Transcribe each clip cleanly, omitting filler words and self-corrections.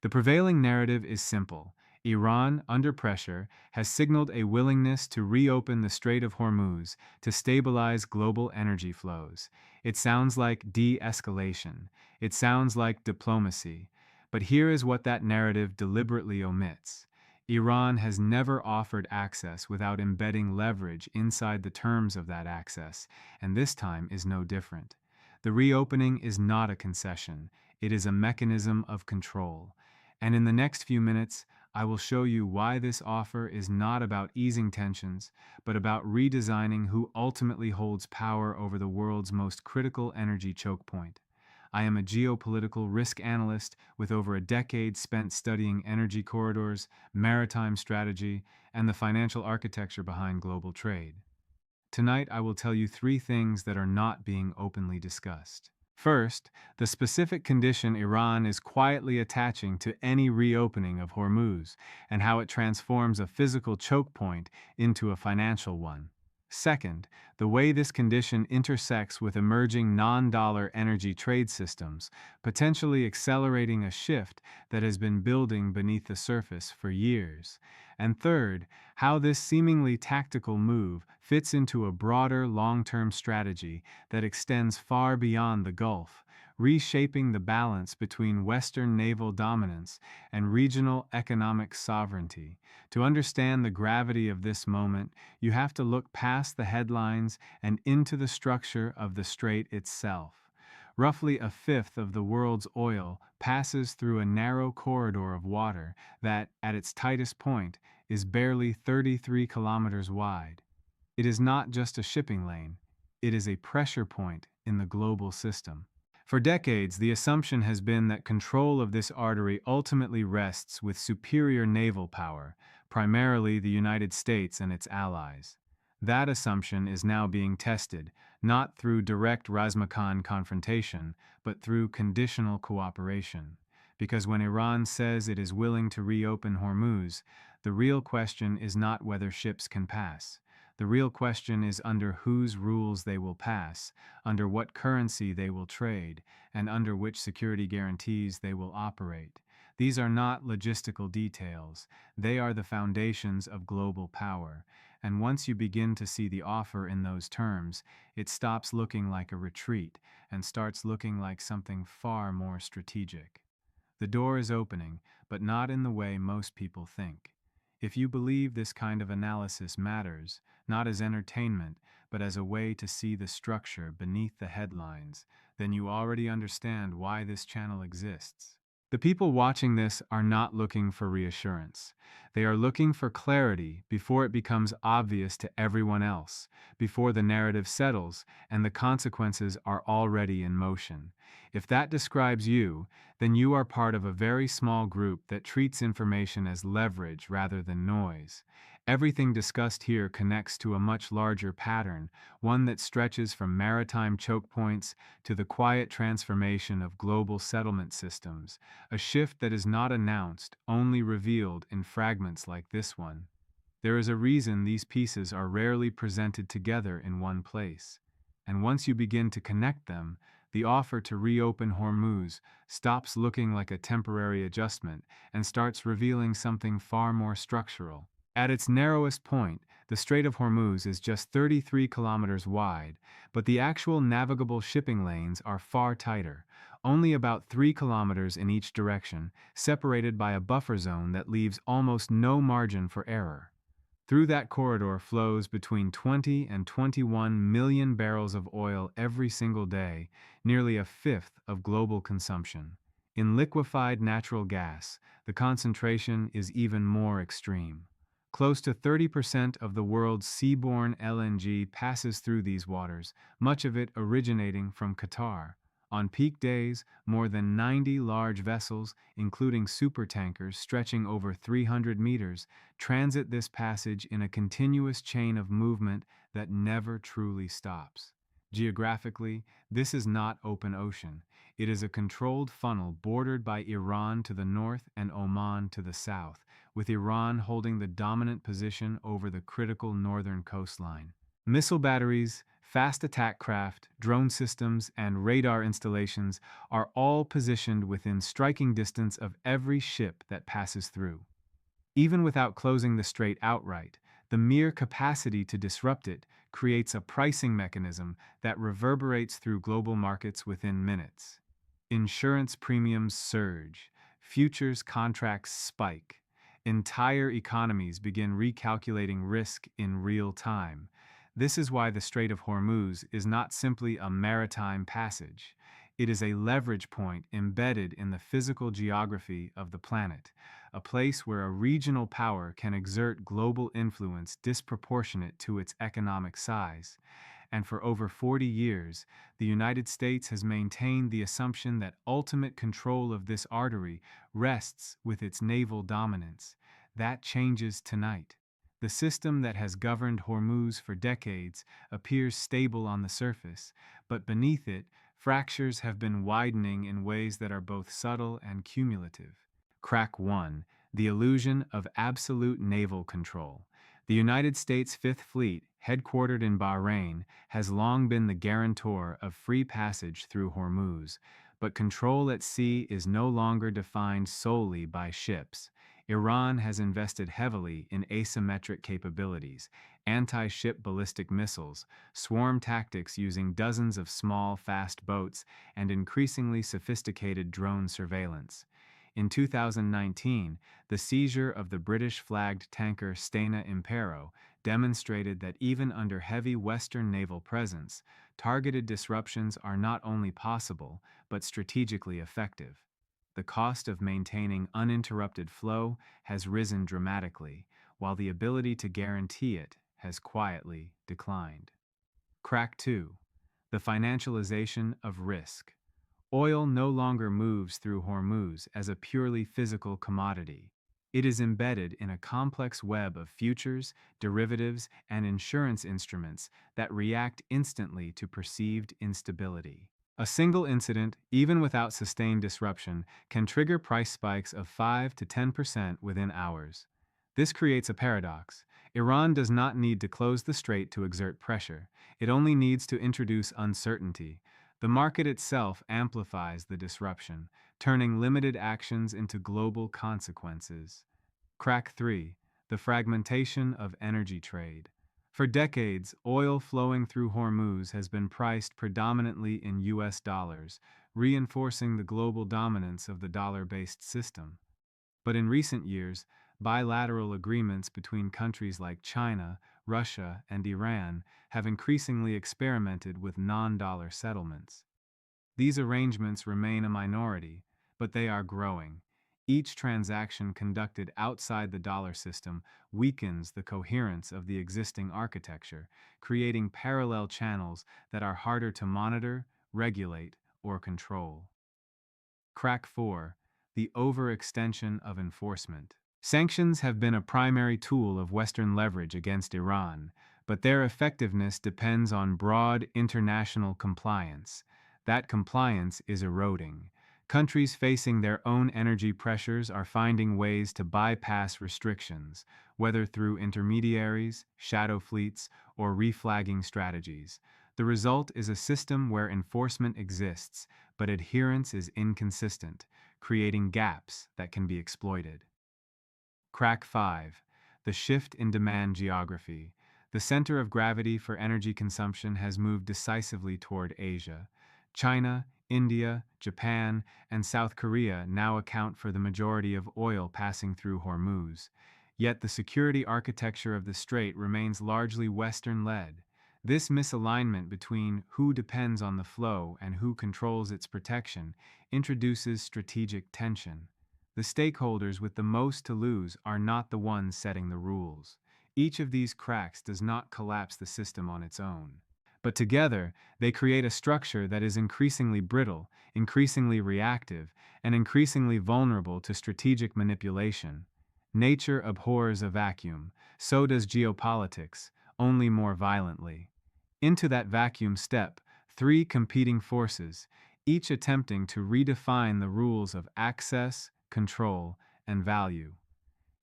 The prevailing narrative is simple. Iran, under pressure, has signaled a willingness to reopen the Strait of Hormuz to stabilize global energy flows. It sounds like de escalation. It sounds like diplomacy. But here is what that narrative deliberately omits. Iran has never offered access without embedding leverage inside the terms of that access, and this time is no different. The reopening is not a concession, it is a mechanism of control. And in the next few minutes, I will show you why this offer is not about easing tensions, but about redesigning who ultimately holds power over the world's most critical energy choke point. I am a geopolitical risk analyst with over a decade spent studying energy corridors, maritime strategy, and the financial architecture behind global trade. Tonight, I will tell you three things that are not being openly discussed. First, the specific condition Iran is quietly attaching to any reopening of Hormuz and how it transforms a physical choke point into a financial one. Second, the way this condition intersects with emerging non-dollar energy trade systems, potentially accelerating a shift that has been building beneath the surface for years. And third, how this seemingly tactical move fits into a broader long-term strategy that extends far beyond the Gulf, reshaping the balance between Western naval dominance and regional economic sovereignty. To understand the gravity of this moment, you have to look past the headlines and into the structure of the strait itself. Roughly a fifth of the world's oil passes through a narrow corridor of water that, at its tightest point, is barely 33 kilometers wide. It is not just a shipping lane, it is a pressure point in the global system. For decades, the assumption has been that control of this artery ultimately rests with superior naval power, primarily the United States and its allies. That assumption is now being tested, not through direct Razmakhan confrontation, but through conditional cooperation. Because when Iran says it is willing to reopen Hormuz, the real question is not whether ships can pass. The real question is under whose rules they will pass, under what currency they will trade, and under which security guarantees they will operate. These are not logistical details. They are the foundations of global power. And once you begin to see the offer in those terms, it stops looking like a retreat and starts looking like something far more strategic. The door is opening, but not in the way most people think. If you believe this kind of analysis matters, not as entertainment, but as a way to see the structure beneath the headlines, then you already understand why this channel exists. The people watching this are not looking for reassurance. They are looking for clarity before it becomes obvious to everyone else, before the narrative settles and the consequences are already in motion. If that describes you, then you are part of a very small group that treats information as leverage rather than noise. Everything discussed here connects to a much larger pattern, one that stretches from maritime choke points to the quiet transformation of global settlement systems, a shift that is not announced, only revealed in fragments like this one. There is a reason these pieces are rarely presented together in one place. And once you begin to connect them, the offer to reopen Hormuz stops looking like a temporary adjustment and starts revealing something far more structural. At its narrowest point, the Strait of Hormuz is just 33 kilometers wide, but the actual navigable shipping lanes are far tighter, only about 3 kilometers in each direction, separated by a buffer zone that leaves almost no margin for error. Through that corridor flows between 20 and 21 million barrels of oil every single day, nearly a fifth of global consumption. In liquefied natural gas, the concentration is even more extreme. Close to 30% of the world's seaborne LNG passes through these waters, much of it originating from Qatar. On peak days, more than 90 large vessels, including supertankers stretching over 300 meters, transit this passage in a continuous chain of movement that never truly stops. Geographically, this is not open ocean. It is a controlled funnel bordered by Iran to the north and Oman to the south, with Iran holding the dominant position over the critical northern coastline. Missile batteries, fast attack craft, drone systems, and radar installations are all positioned within striking distance of every ship that passes through. Even without closing the strait outright, the mere capacity to disrupt it creates a pricing mechanism that reverberates through global markets within minutes. Insurance premiums surge, futures contracts spike, entire economies begin recalculating risk in real time. This is why the Strait of Hormuz is not simply a maritime passage. It is a leverage point embedded in the physical geography of the planet, a place where a regional power can exert global influence disproportionate to its economic size. And for over 40 years, the United States has maintained the assumption that ultimate control of this artery rests with its naval dominance. That changes tonight. The system that has governed Hormuz for decades appears stable on the surface, but beneath it, fractures have been widening in ways that are both subtle and cumulative. Crack 1. The illusion of absolute naval control. The United States Fifth Fleet, headquartered in Bahrain, has long been the guarantor of free passage through Hormuz, but control at sea is no longer defined solely by ships. Iran has invested heavily in asymmetric capabilities, anti-ship ballistic missiles, swarm tactics using dozens of small, fast boats, and increasingly sophisticated drone surveillance. In 2019, the seizure of the British-flagged tanker Stena Impero demonstrated that even under heavy Western naval presence, targeted disruptions are not only possible, but strategically effective. The cost of maintaining uninterrupted flow has risen dramatically, while the ability to guarantee it has quietly declined. Crack 2. The financialization of risk. Oil no longer moves through Hormuz as a purely physical commodity. It is embedded in a complex web of futures, derivatives, and insurance instruments that react instantly to perceived instability. A single incident, even without sustained disruption, can trigger price spikes of 5 to 10% within hours. This creates a paradox. Iran does not need to close the strait to exert pressure. It only needs to introduce uncertainty. The market itself amplifies the disruption, turning limited actions into global consequences. Crack 3. The fragmentation of energy trade. For decades, oil flowing through Hormuz has been priced predominantly in US dollars, reinforcing the global dominance of the dollar-based system. But in recent years, bilateral agreements between countries like China, Russia, and Iran have increasingly experimented with non-dollar settlements. These arrangements remain a minority, but they are growing. Each transaction conducted outside the dollar system weakens the coherence of the existing architecture, creating parallel channels that are harder to monitor, regulate, or control. Crack 4. The overextension of enforcement. Sanctions have been a primary tool of Western leverage against Iran, but their effectiveness depends on broad international compliance. That compliance is eroding. Countries facing their own energy pressures are finding ways to bypass restrictions, whether through intermediaries, shadow fleets, or reflagging strategies. The result is a system where enforcement exists, but adherence is inconsistent, creating gaps that can be exploited. Crack 5. The shift in demand geography. The center of gravity for energy consumption has moved decisively toward Asia. China, India, Japan, and South Korea now account for the majority of oil passing through Hormuz. Yet the security architecture of the strait remains largely Western-led. This misalignment between who depends on the flow and who controls its protection introduces strategic tension. The stakeholders with the most to lose are not the ones setting the rules. Each of these cracks does not collapse the system on its own. But together, they create a structure that is increasingly brittle, increasingly reactive, and increasingly vulnerable to strategic manipulation. Nature abhors a vacuum, so does geopolitics, only more violently. Into that vacuum step three competing forces, each attempting to redefine the rules of access, control, and value.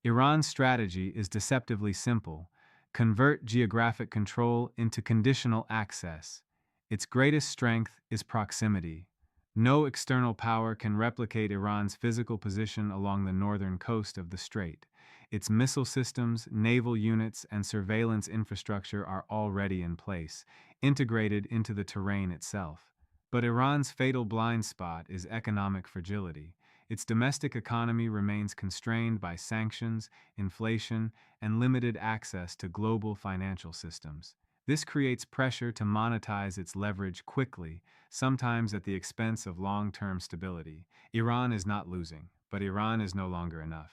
Iran's strategy is deceptively simple: convert geographic control into conditional access. Its greatest strength is proximity. No external power can replicate Iran's physical position along the northern coast of the strait. Its missile systems, naval units, and surveillance infrastructure are already in place, integrated into the terrain itself. But Iran's fatal blind spot is economic fragility. Its domestic economy remains constrained by sanctions, inflation, and limited access to global financial systems. This creates pressure to monetize its leverage quickly, sometimes at the expense of long-term stability. Iran is not losing, but Iran is no longer enough.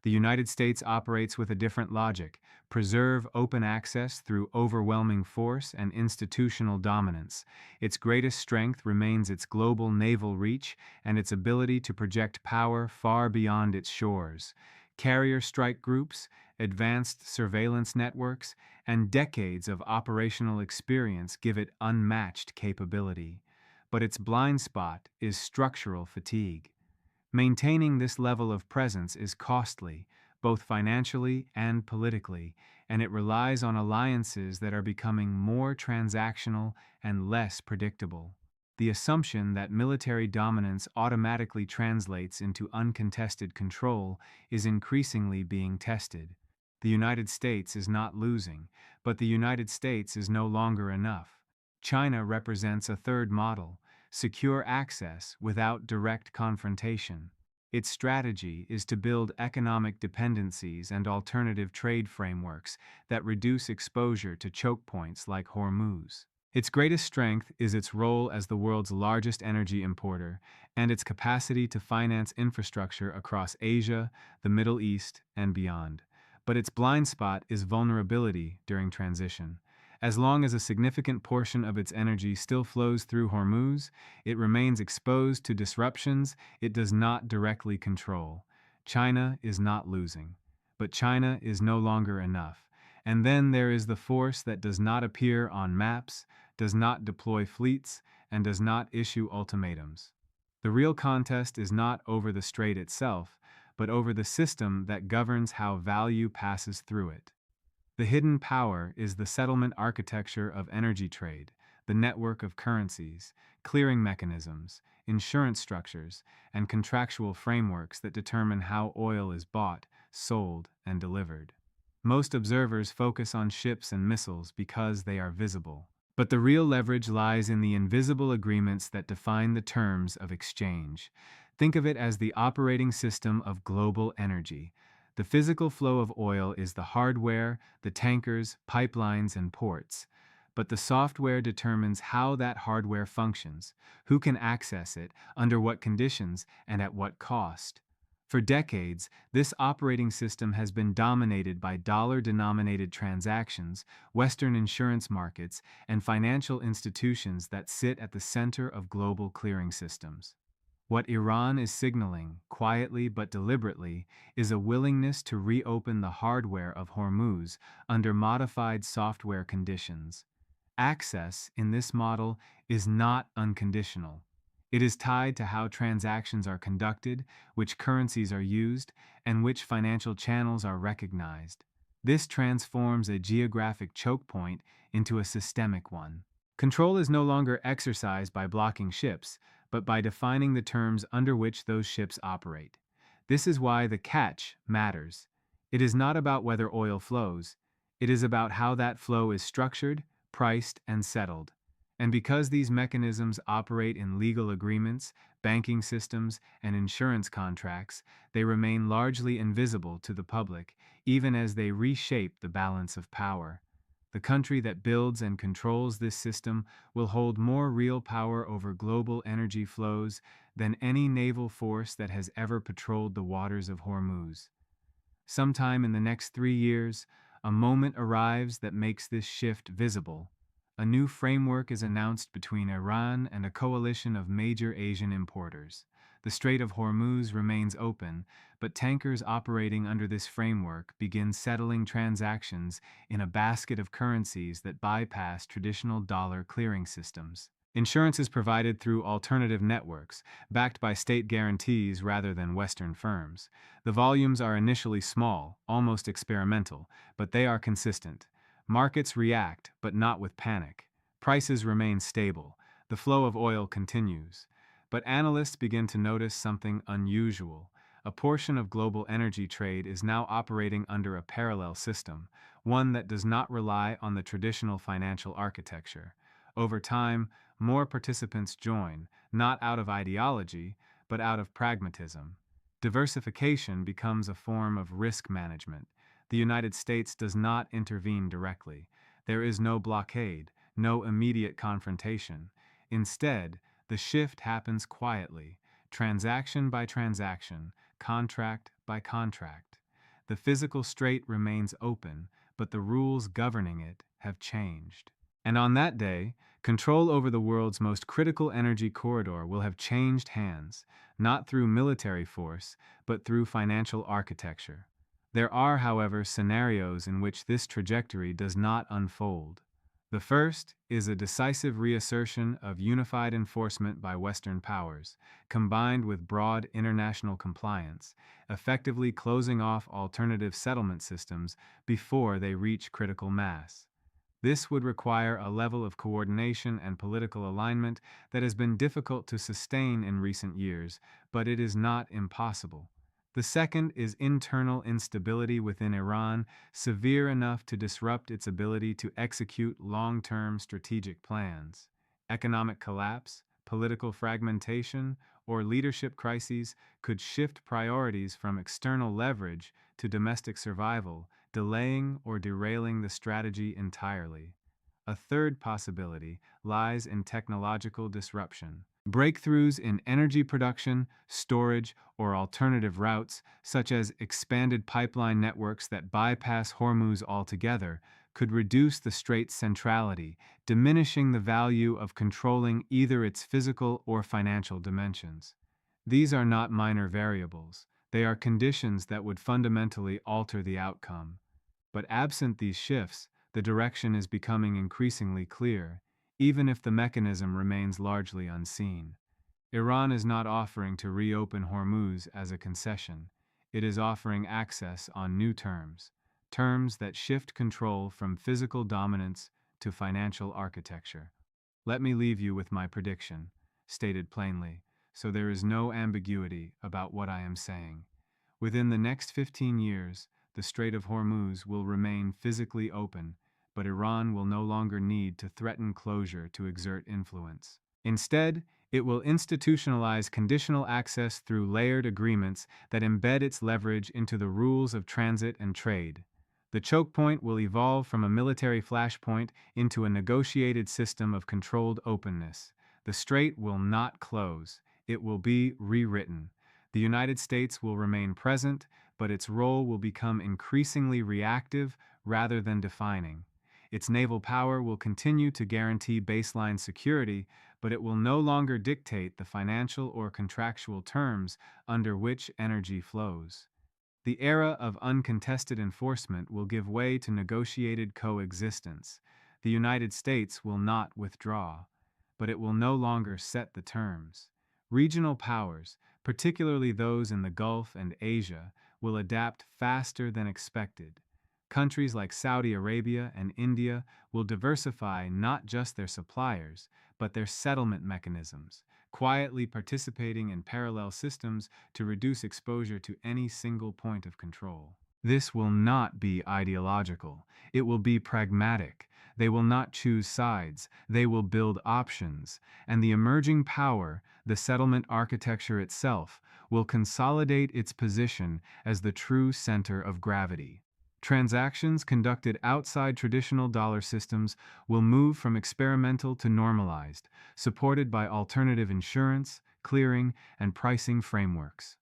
The United States operates with a different logic: preserve open access through overwhelming force and institutional dominance. Its greatest strength remains its global naval reach and its ability to project power far beyond its shores. Carrier strike groups, advanced surveillance networks, and decades of operational experience give it unmatched capability. But its blind spot is structural fatigue. Maintaining this level of presence is costly, both financially and politically, and it relies on alliances that are becoming more transactional and less predictable. The assumption that military dominance automatically translates into uncontested control is increasingly being tested. The United States is not losing, but the United States is no longer enough. China represents a third model: secure access without direct confrontation. Its strategy is to build economic dependencies and alternative trade frameworks that reduce exposure to choke points like Hormuz. Its greatest strength is its role as the world's largest energy importer and its capacity to finance infrastructure across Asia, the Middle East, and beyond. But its blind spot is vulnerability during transition. As long as a significant portion of its energy still flows through Hormuz, it remains exposed to disruptions it does not directly control. China is not losing, but China is no longer enough. And then there is the force that does not appear on maps, does not deploy fleets, and does not issue ultimatums. The real contest is not over the strait itself, but over the system that governs how value passes through it. The hidden power is the settlement architecture of energy trade, the network of currencies, clearing mechanisms, insurance structures, and contractual frameworks that determine how oil is bought, sold, and delivered. Most observers focus on ships and missiles because they are visible. But the real leverage lies in the invisible agreements that define the terms of exchange. Think of it as the operating system of global energy. The physical flow of oil is the hardware, the tankers, pipelines, and ports. But the software determines how that hardware functions, who can access it, under what conditions, and at what cost. For decades, this operating system has been dominated by dollar-denominated transactions, Western insurance markets, and financial institutions that sit at the center of global clearing systems. What Iran is signaling, quietly but deliberately, is a willingness to reopen the hardware of Hormuz under modified software conditions. Access, in this model, is not unconditional. It is tied to how transactions are conducted, which currencies are used, and which financial channels are recognized. This transforms a geographic choke point into a systemic one. Control is no longer exercised by blocking ships, but by defining the terms under which those ships operate. This is why the catch matters. It is not about whether oil flows. It is about how that flow is structured, priced, and settled. And because these mechanisms operate in legal agreements, banking systems, and insurance contracts, they remain largely invisible to the public, even as they reshape the balance of power. The country that builds and controls this system will hold more real power over global energy flows than any naval force that has ever patrolled the waters of Hormuz. Sometime in the next 3 years, a moment arrives that makes this shift visible. A new framework is announced between Iran and a coalition of major Asian importers. The Strait of Hormuz remains open, but tankers operating under this framework begin settling transactions in a basket of currencies that bypass traditional dollar clearing systems. Insurance is provided through alternative networks, backed by state guarantees rather than Western firms. The volumes are initially small, almost experimental, but they are consistent. Markets react, but not with panic. Prices remain stable. The flow of oil continues. But analysts begin to notice something unusual. A portion of global energy trade is now operating under a parallel system, one that does not rely on the traditional financial architecture. Over time, more participants join, not out of ideology, but out of pragmatism. Diversification becomes a form of risk management. The United States does not intervene directly. There is no blockade, no immediate confrontation. Instead, the shift happens quietly, transaction by transaction, contract by contract. The physical strait remains open, but the rules governing it have changed. And on that day, control over the world's most critical energy corridor will have changed hands, not through military force, but through financial architecture. There are, however, scenarios in which this trajectory does not unfold. The first is a decisive reassertion of unified enforcement by Western powers, combined with broad international compliance, effectively closing off alternative settlement systems before they reach critical mass. This would require a level of coordination and political alignment that has been difficult to sustain in recent years, but it is not impossible. The second is internal instability within Iran, severe enough to disrupt its ability to execute long-term strategic plans. Economic collapse, political fragmentation, or leadership crises could shift priorities from external leverage to domestic survival, delaying or derailing the strategy entirely. A third possibility lies in technological disruption. Breakthroughs in energy production, storage, or alternative routes, such as expanded pipeline networks that bypass Hormuz altogether, could reduce the strait's centrality, diminishing the value of controlling either its physical or financial dimensions. These are not minor variables. They are conditions that would fundamentally alter the outcome. But absent these shifts, the direction is becoming increasingly clear, even if the mechanism remains largely unseen. Iran is not offering to reopen Hormuz as a concession. It is offering access on new terms, terms that shift control from physical dominance to financial architecture. Let me leave you with my prediction, stated plainly, so there is no ambiguity about what I am saying. Within the next 15 years, the Strait of Hormuz will remain physically open, but Iran will no longer need to threaten closure to exert influence. Instead, it will institutionalize conditional access through layered agreements that embed its leverage into the rules of transit and trade. The choke point will evolve from a military flashpoint into a negotiated system of controlled openness. The strait will not close, it will be rewritten. The United States will remain present, but its role will become increasingly reactive rather than defining. Its naval power will continue to guarantee baseline security, but it will no longer dictate the financial or contractual terms under which energy flows. The era of uncontested enforcement will give way to negotiated coexistence. The United States will not withdraw, but it will no longer set the terms. Regional powers, particularly those in the Gulf and Asia, will adapt faster than expected. Countries like Saudi Arabia and India will diversify not just their suppliers, but their settlement mechanisms, quietly participating in parallel systems to reduce exposure to any single point of control. This will not be ideological. It will be pragmatic. They will not choose sides. They will build options. And the emerging power, the settlement architecture itself, will consolidate its position as the true center of gravity. Transactions conducted outside traditional dollar systems will move from experimental to normalized, supported by alternative insurance, clearing, and pricing frameworks.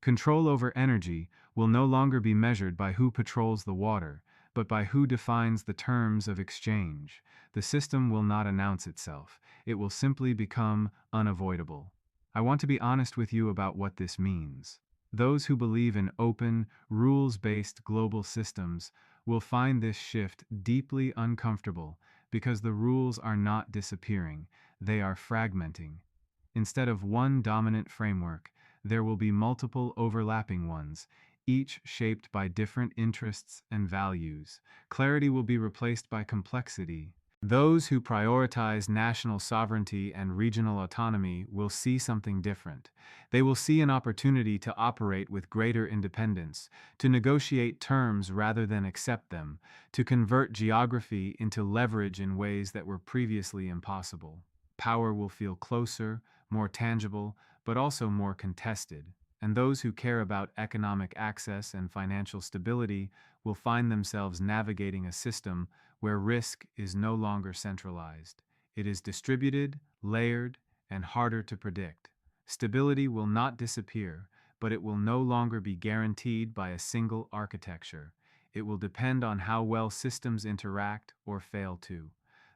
Control over energy will no longer be measured by who patrols the water, but by who defines the terms of exchange. The system will not announce itself. It will simply become unavoidable. I want to be honest with you about what this means. Those who believe in open, rules-based global systems will find this shift deeply uncomfortable because the rules are not disappearing, they are fragmenting. Instead of one dominant framework, there will be multiple overlapping ones, each shaped by different interests and values. Clarity will be replaced by complexity. Those who prioritize national sovereignty and regional autonomy will see something different. They will see an opportunity to operate with greater independence, to negotiate terms rather than accept them, to convert geography into leverage in ways that were previously impossible. Power will feel closer, more tangible, but also more contested, and those who care about economic access and financial stability will find themselves navigating a system where risk is no longer centralized. It is distributed, layered, and harder to predict. Stability will not disappear, but it will no longer be guaranteed by a single architecture. It will depend on how well systems interact or fail to.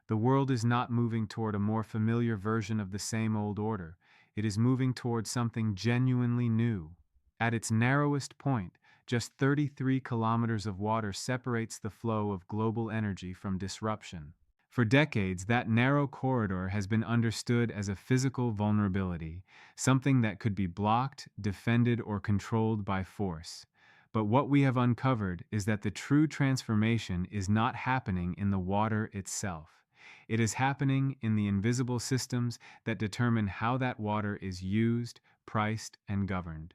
The world is not moving toward a more familiar version of the same old order. It is moving toward something genuinely new. At its narrowest point, just 33 kilometers of water separates the flow of global energy from disruption. For decades, that narrow corridor has been understood as a physical vulnerability, something that could be blocked, defended, or controlled by force. But what we have uncovered is that the true transformation is not happening in the water itself. It is happening in the invisible systems that determine how that water is used, priced, and governed.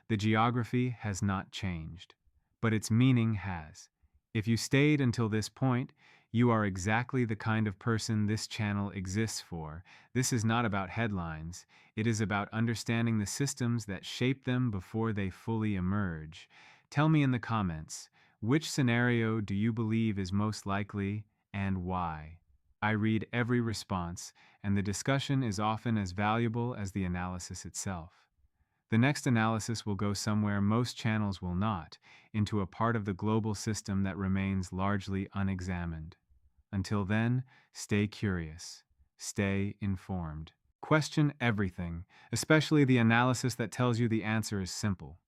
The geography has not changed, but its meaning has. If you stayed until this point, you are exactly the kind of person this channel exists for. This is not about headlines. It is about understanding the systems that shape them before they fully emerge. Tell me in the comments, which scenario do you believe is most likely and why? I read every response, and the discussion is often as valuable as the analysis itself. The next analysis will go somewhere most channels will not, into a part of the global system that remains largely unexamined. Until then, stay curious, stay informed. Question everything, especially the analysis that tells you the answer is simple.